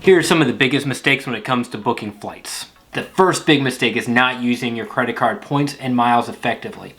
Here are some of the biggest mistakes when it comes to booking flights. The first big mistake is not using your credit card points and miles effectively.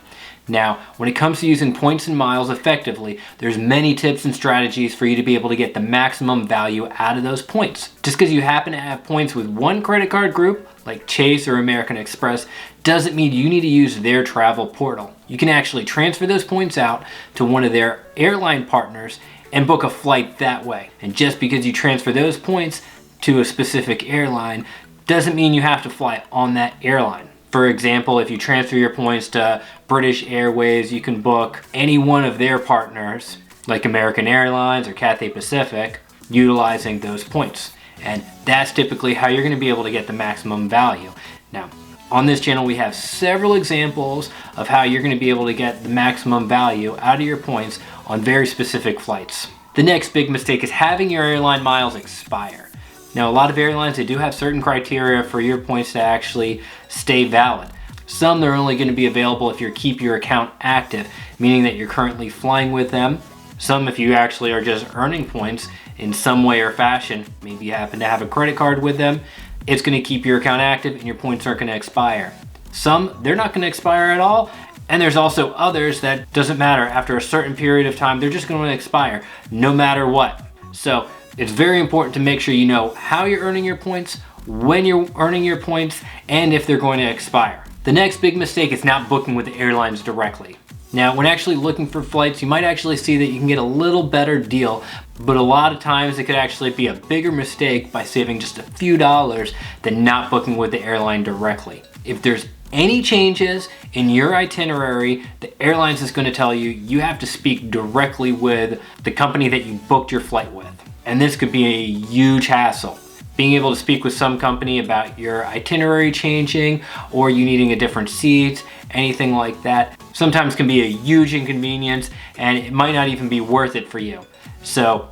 Now, when it comes to using points and miles effectively, there's many tips and strategies for you to be able to get the maximum value out of those points. Just because you happen to have points with one credit card group, like Chase or American Express, doesn't mean you need to use their travel portal. You can actually transfer those points out to one of their airline partners and book a flight that way. And just because you transfer those points to a specific airline doesn't mean you have to fly on that airline. For example, if you transfer your points to British Airways, you can book any one of their partners, like American Airlines or Cathay Pacific, utilizing those points. And that's typically how you're going to be able to get the maximum value. Now, on this channel, we have several examples of how you're going to be able to get the maximum value out of your points on very specific flights. The next big mistake is having your airline miles expire. Now, a lot of airlines, they do have certain criteria for your points to actually stay valid. Some, they're only going to be available if you keep your account active, meaning that you're currently flying with them. Some, if you actually are just earning points in some way or fashion, maybe you happen to have a credit card with them, it's going to keep your account active and your points aren't going to expire. Some, they're not going to expire at all. And there's also others that doesn't matter. After a certain period of time, they're just going to expire no matter what. So it's very important to make sure you know how you're earning your points, when you're earning your points, and if they're going to expire. The next big mistake is not booking with the airlines directly. Now, when actually looking for flights, you might actually see that you can get a little better deal, but a lot of times it could actually be a bigger mistake by saving just a few dollars than not booking with the airline directly. If there's any changes in your itinerary, the airlines is going to tell you you have to speak directly with the company that you booked your flight with. And this could be a huge hassle. Being able to speak with some company about your itinerary changing or you needing a different seat, anything like that, sometimes can be a huge inconvenience and it might not even be worth it for you. So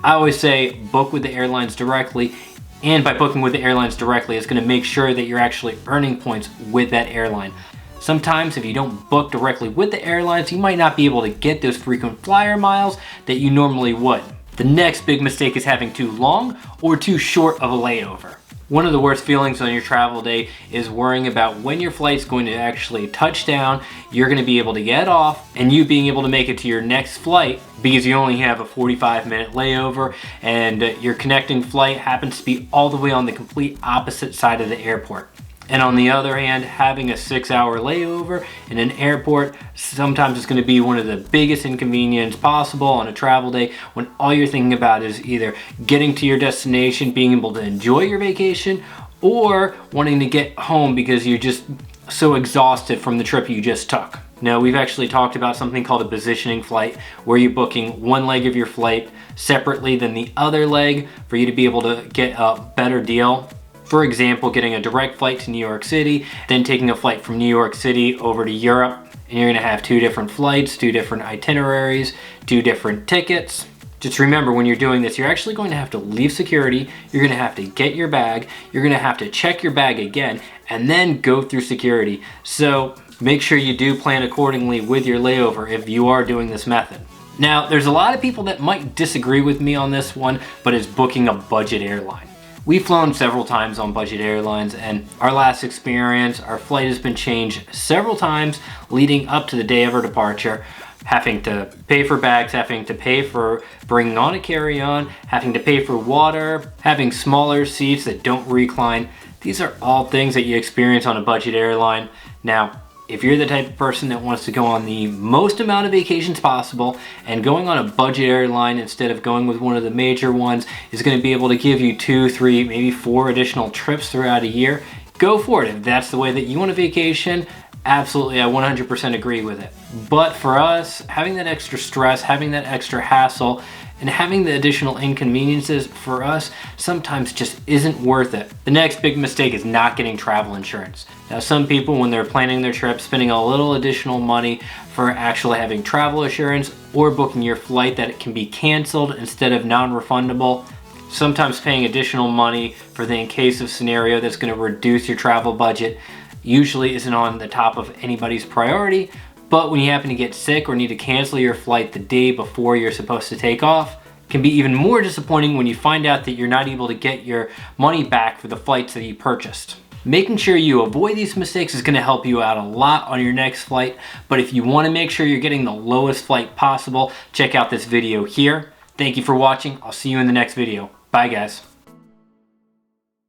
I always say book with the airlines directly, and by booking with the airlines directly, it's going to make sure that you're actually earning points with that airline. Sometimes if you don't book directly with the airlines, you might not be able to get those frequent flyer miles that you normally would. The next big mistake is having too long or too short of a layover. One of the worst feelings on your travel day is worrying about when your flight's going to actually touch down, you're going to be able to get off, and you being able to make it to your next flight because you only have a 45-minute layover and your connecting flight happens to be all the way on the complete opposite side of the airport. And on the other hand, having a 6-hour layover in an airport sometimes is going to be one of the biggest inconveniences possible on a travel day when all you're thinking about is either getting to your destination, being able to enjoy your vacation, or wanting to get home because you're just so exhausted from the trip you just took. Now, we've actually talked about something called a positioning flight, where you're booking one leg of your flight separately than the other leg for you to be able to get a better deal. For example, getting a direct flight to New York City, then taking a flight from New York City over to Europe, and you're gonna have two different flights, two different itineraries, two different tickets. Just remember, when you're doing this, you're actually going to have to leave security, you're gonna have to get your bag, you're gonna have to check your bag again, and then go through security. So make sure you do plan accordingly with your layover if you are doing this method. Now, there's a lot of people that might disagree with me on this one, but it's booking a budget airline. We've flown several times on budget airlines, and our last experience, our flight has been changed several times leading up to the day of our departure, having to pay for bags, having to pay for bringing on a carry-on, having to pay for water, having smaller seats that don't recline. These are all things that you experience on a budget airline. Now, if you're the type of person that wants to go on the most amount of vacations possible, and going on a budget airline instead of going with one of the major ones is going to be able to give you 2, 3, maybe 4 additional trips throughout a year, go for it. If that's the way that you want a vacation, absolutely, I 100% agree with it. But for us, having that extra stress, having that extra hassle, and having the additional inconveniences for us sometimes just isn't worth it. The next big mistake is not getting travel insurance. Now, some people, when they're planning their trip, spending a little additional money for actually having travel insurance or booking your flight that it can be canceled instead of non-refundable. Sometimes paying additional money for the in case of scenario that's going to reduce your travel budget usually isn't on the top of anybody's priority. But when you happen to get sick or need to cancel your flight the day before you're supposed to take off, Can be even more disappointing when you find out that you're not able to get your money back for the flights that you purchased. Making sure you avoid these mistakes is going to help you out a lot on your next flight, but if you want to make sure you're getting the lowest flight possible, check out this video here. Thank you for watching. I'll see you in the next video. Bye guys.